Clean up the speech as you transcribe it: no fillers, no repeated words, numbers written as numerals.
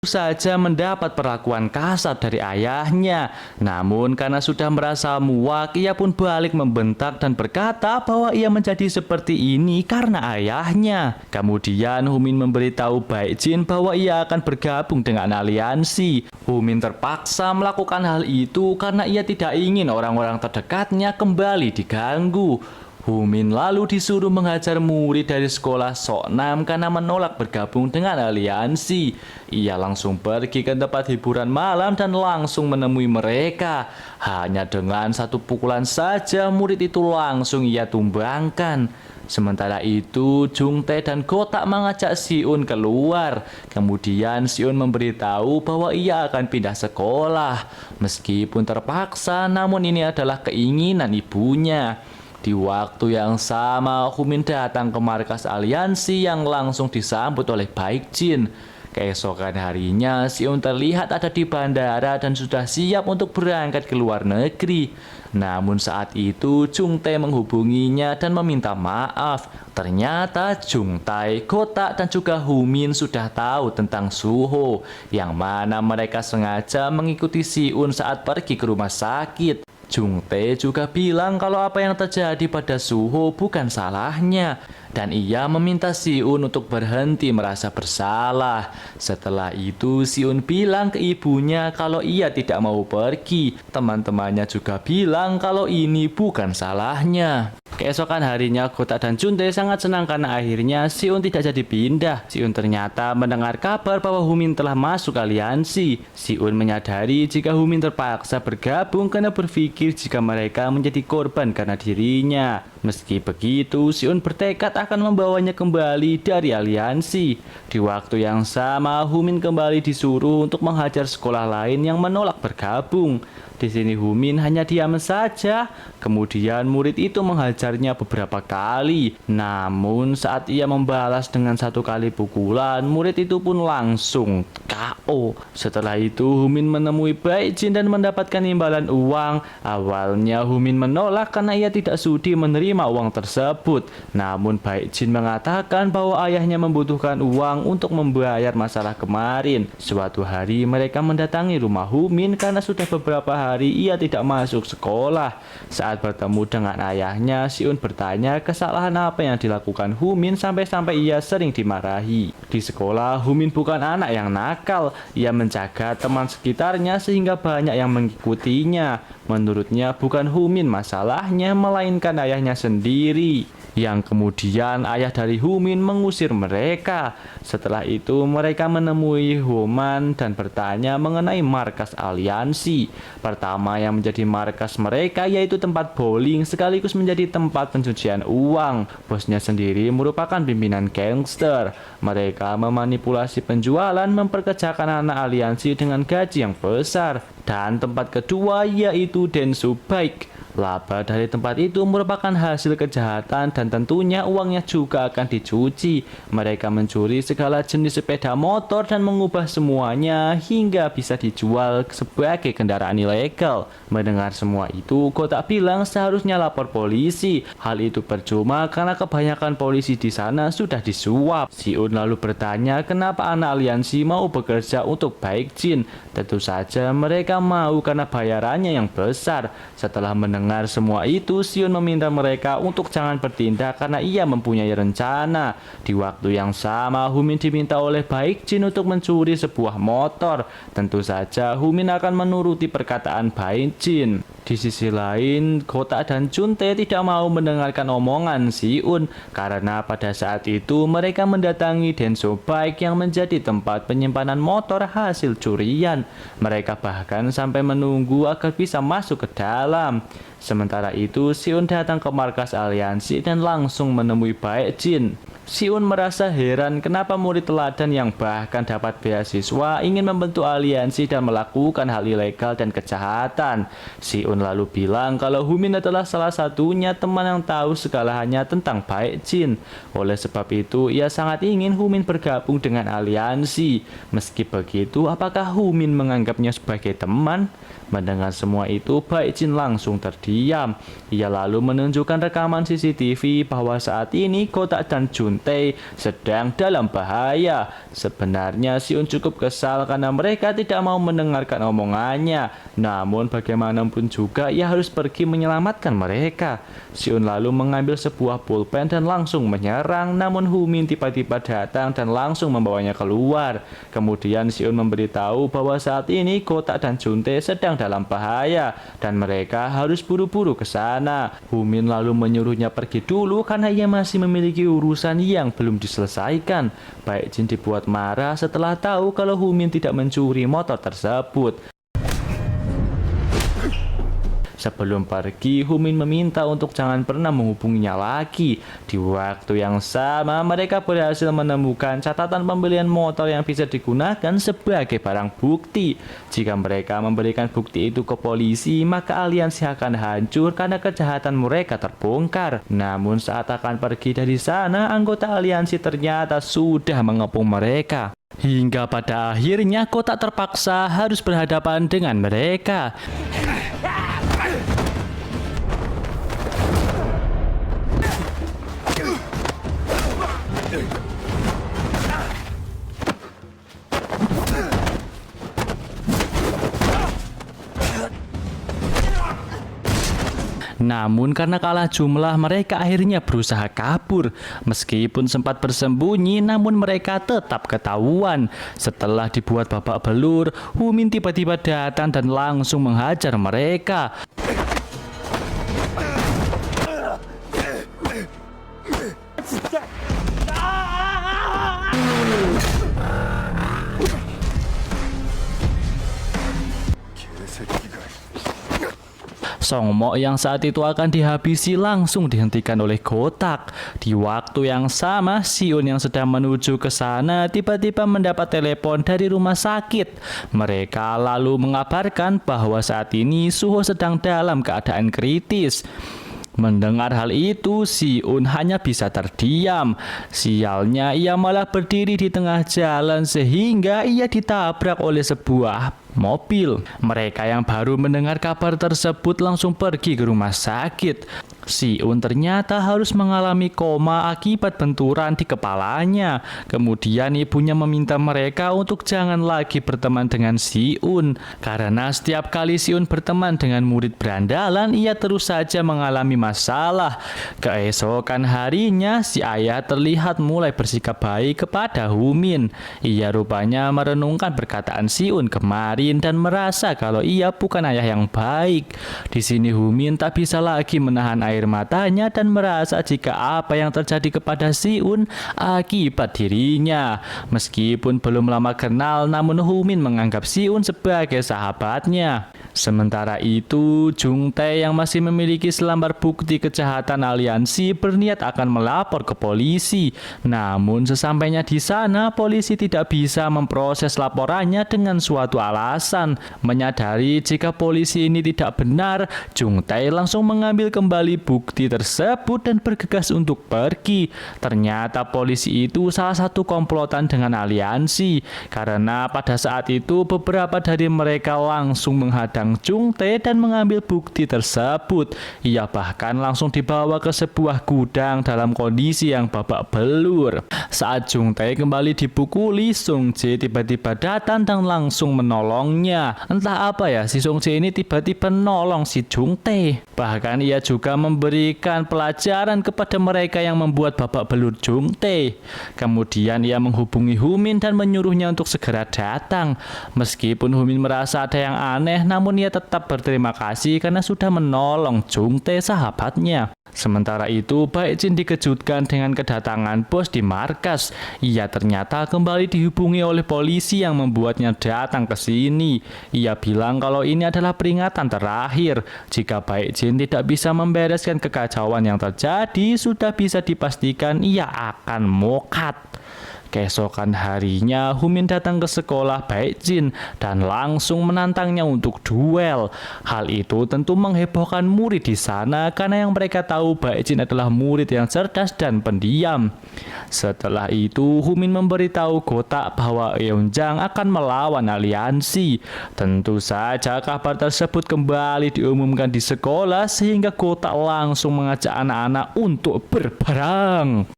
saja mendapat perlakuan kasar dari ayahnya. Namun karena sudah merasa muak, ia pun balik membentak dan berkata bahwa ia menjadi seperti ini karena ayahnya. Kemudian Humin memberitahu Baekjin bahwa ia akan bergabung dengan aliansi. Humin terpaksa melakukan hal itu karena ia tidak ingin orang-orang terdekatnya kembali diganggu. Humin lalu disuruh menghajar murid dari sekolah Soknam karena menolak bergabung dengan aliansi. Ia langsung pergi ke tempat hiburan malam dan langsung menemui mereka. Hanya dengan satu pukulan saja murid itu langsung ia tumbangkan. Sementara itu, Jungtae dan Kotak mengajak Siun keluar. Kemudian Siun memberitahu bahwa ia akan pindah sekolah. Meskipun terpaksa, namun ini adalah keinginan ibunya. Di waktu yang sama, Humin datang ke markas aliansi yang langsung disambut oleh Baekjin. Keesokan harinya, Siun terlihat ada di bandara dan sudah siap untuk berangkat ke luar negeri. Namun saat itu, Jungtae menghubunginya dan meminta maaf. Ternyata Jungtae, Kotak, dan juga Humin sudah tahu tentang Suho, yang mana mereka sengaja mengikuti Siun saat pergi ke rumah sakit. Jungtae juga bilang kalau apa yang terjadi pada Suho bukan salahnya dan ia meminta Siun untuk berhenti merasa bersalah. Setelah itu Siun bilang ke ibunya kalau ia tidak mau pergi. Teman-temannya juga bilang kalau ini bukan salahnya. Keesokan harinya, Kotak dan Jungtae sangat senang karena akhirnya Siun tidak jadi pindah. Siun ternyata mendengar kabar bahwa Humin telah masuk aliansi. Siun menyadari jika Humin terpaksa bergabung karena berpikir jika mereka menjadi korban karena dirinya. Meski begitu, Siun bertekad akan membawanya kembali dari aliansi. Di waktu yang sama, Humin kembali disuruh untuk menghajar sekolah lain yang menolak bergabung. Di sini Humin hanya diam saja, kemudian murid itu menghajarnya beberapa kali. Namun saat ia membalas dengan satu kali pukulan, murid itu pun langsung KO. Setelah itu Humin menemui Baekjin dan mendapatkan imbalan uang. Awalnya Humin menolak karena ia tidak sudi menerima uang tersebut. Namun Baekjin mengatakan bahwa ayahnya membutuhkan uang untuk membayar masalah kemarin. Suatu hari mereka mendatangi rumah Humin karena sudah beberapa hari ia tidak masuk sekolah. Saat bertemu dengan ayahnya, Siun bertanya kesalahan apa yang dilakukan Humin sampai-sampai ia sering dimarahi. Di sekolah, Humin bukan anak yang nakal. Ia menjaga teman sekitarnya sehingga banyak yang mengikutinya. Menurutnya bukan Humin masalahnya, melainkan ayahnya sendiri. Yang kemudian ayah dari Humin mengusir mereka. Setelah itu mereka menemui Homan dan bertanya mengenai markas aliansi. Pertama yang menjadi markas mereka yaitu tempat bowling sekaligus menjadi tempat pencucian uang. Bosnya sendiri merupakan pimpinan gangster. Mereka memanipulasi penjualan, memperkerjakan anak aliansi dengan gaji yang besar. Dan tempat kedua yaitu Densu Bike. Laba dari tempat itu merupakan hasil kejahatan dan tentunya uangnya juga akan dicuci. Mereka mencuri segala jenis sepeda motor dan mengubah semuanya hingga bisa dijual sebagai kendaraan ilegal. Mendengar semua itu, Kotak bilang seharusnya lapor polisi. Hal itu percuma karena kebanyakan polisi di sana sudah disuap. Siun lalu bertanya kenapa anak aliansi mau bekerja untuk Baekjin. Tentu saja mereka mau karena bayarannya yang besar. Setelah mendengar semua itu, Siun meminta mereka untuk jangan bertindak karena ia mempunyai rencana. Di waktu yang sama, Humin diminta oleh Baekjin untuk mencuri sebuah motor. Tentu saja Humin akan menuruti perkataan Baekjin. Di sisi lain, Kotak dan Jungtae tidak mau mendengarkan omongan Siun karena pada saat itu mereka mendatangi Denso Bike yang menjadi tempat penyimpanan motor hasil curian. Mereka bahkan sampai menunggu agar bisa masuk ke dalam. Sementara itu, Siun datang ke markas aliansi dan langsung menemui Baekjin. Siun merasa heran kenapa murid teladan yang bahkan dapat beasiswa ingin membentuk aliansi dan melakukan hal ilegal dan kejahatan. Siun lalu bilang kalau Humin adalah salah satunya teman yang tahu segalanya tentang Baekjin. Oleh sebab itu, ia sangat ingin Humin bergabung dengan aliansi. Meski begitu, apakah Humin menganggapnya sebagai teman? Mendengar semua itu, Baekjin langsung terdiam. Ia lalu menunjukkan rekaman CCTV bahwa saat ini Kotak dan Jun Jung Tae sedang dalam bahaya. Sebenarnya Si-un cukup kesal karena mereka tidak mau mendengarkan omongannya. Namun bagaimanapun juga ia harus pergi menyelamatkan mereka. Si-un lalu mengambil sebuah pulpen dan langsung menyerang. Namun Hu-min tiba-tiba datang dan langsung membawanya keluar. Kemudian Si-un memberitahu bahwa saat ini Kotak dan Jung Tae sedang dalam bahaya dan mereka harus buru-buru ke sana. Hu-min lalu menyuruhnya pergi dulu karena ia masih memiliki urusan yang belum diselesaikan. Baek Jin dibuat marah setelah tahu kalau Hu-min tidak mencuri motor tersebut. Sebelum pergi, Hu-min meminta untuk jangan pernah menghubunginya lagi. Di waktu yang sama, mereka berhasil menemukan catatan pembelian motor yang bisa digunakan sebagai barang bukti. Jika mereka memberikan bukti itu ke polisi, maka aliansi akan hancur karena kejahatan mereka terbongkar. Namun saat akan pergi dari sana, anggota aliansi ternyata sudah mengepung mereka. Hingga pada akhirnya Kotak terpaksa harus berhadapan dengan mereka. Namun karena kalah jumlah, mereka akhirnya berusaha kabur. Meskipun sempat bersembunyi, namun mereka tetap ketahuan. Setelah dibuat babak belur, Hu-min tiba-tiba datang dan langsung menghajar mereka. Song Mo yang saat itu akan dihabisi langsung dihentikan oleh Kotak. Di waktu yang sama, Si-un yang sedang menuju ke sana tiba-tiba mendapat telepon dari rumah sakit. Mereka lalu mengabarkan bahwa saat ini Suho sedang dalam keadaan kritis. Mendengar hal itu, Si-un hanya bisa terdiam. Sialnya, ia malah berdiri di tengah jalan sehingga ia ditabrak oleh sebuah mobil. Mereka yang baru mendengar kabar tersebut langsung pergi ke rumah sakit. Si-un ternyata harus mengalami koma akibat benturan di kepalanya. Kemudian ibunya meminta mereka untuk jangan lagi berteman dengan Si-un. Karena setiap kali Si-un berteman dengan murid berandalan, ia terus saja mengalami masalah. Keesokan harinya, si ayah terlihat mulai bersikap baik kepada Hu-min. Ia rupanya merenungkan perkataan Si-un kemarin dan merasa kalau ia bukan ayah yang baik. Di sini Hu-min tak bisa lagi menahan air matanya dan merasa jika apa yang terjadi kepada Si-un akibat dirinya. Meskipun belum lama kenal, namun Hu-min menganggap Si-un sebagai sahabatnya. Sementara itu, Jung Tae yang masih memiliki selembar bukti kejahatan aliansi berniat akan melapor ke polisi. Namun sesampainya di sana, polisi tidak bisa memproses laporannya dengan suatu alasan. Menyadari jika polisi ini tidak benar, Jung Tae langsung mengambil kembali bukti tersebut dan bergegas untuk pergi. Ternyata polisi itu salah satu komplotan dengan aliansi, karena pada saat itu beberapa dari mereka langsung menghadang Jung Tae dan mengambil bukti tersebut. Ia bahkan langsung dibawa ke sebuah gudang dalam kondisi yang babak belur. Saat Jung Tae kembali dipukuli, Sung Jae tiba-tiba datang dan langsung menolongnya. Entah apa ya, si Sung Jae ini tiba-tiba nolong si Jung Tae. Bahkan ia juga memberikan pelajaran kepada mereka yang membuat babak belur Jung Tae. Kemudian ia menghubungi Hu-min dan menyuruhnya untuk segera datang. Meskipun Hu-min merasa ada yang aneh, namun ia tetap berterima kasih karena sudah menolong Jung Tae sahabatnya. Sementara itu, Baek Jin dikejutkan dengan kedatangan bos di markas. Ia ternyata kembali dihubungi oleh polisi yang membuatnya datang ke sini. Ia bilang kalau ini adalah peringatan terakhir. Jika Baek Jin tidak bisa membereskan kekacauan yang terjadi, sudah bisa dipastikan ia akan mokat. Keesokan harinya, Hu-min datang ke sekolah Baek Jin dan langsung menantangnya untuk duel. Hal itu tentu menghebohkan murid di sana karena yang mereka tahu Baek Jin adalah murid yang cerdas dan pendiam. Setelah itu, Hu-min memberitahu Kotak bahwa Eunjang akan melawan aliansi. Tentu saja kabar tersebut kembali diumumkan di sekolah sehingga Kotak langsung mengajak anak-anak untuk berperang.